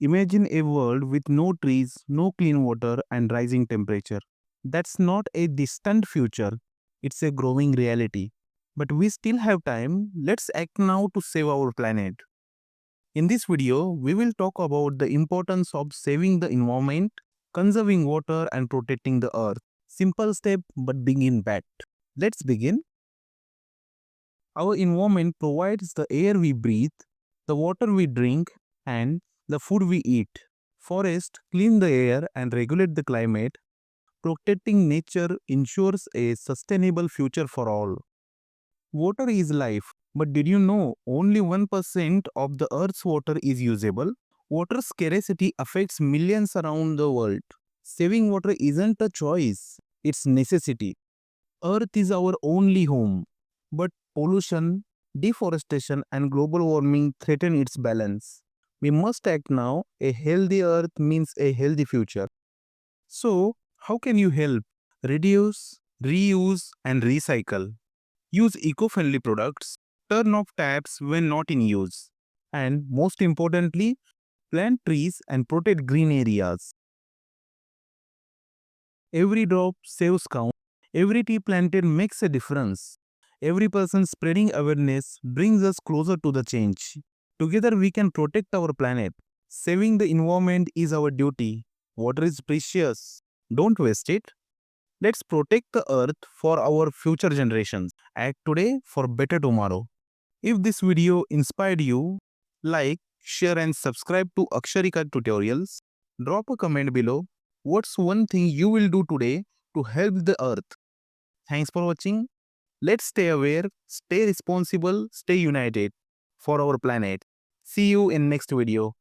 Imagine a world with no trees, no clean water, and rising temperature. That's not a distant future, it's a growing reality. But we still have time. Let's act now to save our planet. In this video, we will talk about the importance of saving the environment, conserving water, and protecting the earth. Simple step but big impact. Let's begin. Our environment provides the air we breathe, the water we drink, and the food we eat. Forests clean the air and regulate the climate. Protecting nature ensures a sustainable future for all. Water is life, but did you know only 1% of the Earth's water is usable? Water scarcity affects millions around the world. Saving water isn't a choice, it's necessity. Earth is our only home, but pollution, deforestation, and global warming threaten its balance. We must act now. A healthy earth means a healthy future. So, how can you help? Reduce, reuse, and recycle. Use eco friendly products. Turn off taps when not in use. And most importantly, plant trees and protect green areas. Every drop saves count. Every tree planted makes a difference. Every person spreading awareness brings us closer to the change. Together we can protect our planet. Saving the environment is our duty. Water is precious. Don't waste it. Let's protect the earth for our future generations. Act today for better tomorrow. If this video inspired you, like, share and subscribe to Aksharika tutorials. Drop a comment below. What's one thing you will do today to help the earth? Thanks for watching. Let's stay aware, stay responsible, stay united for our planet. See you in next video.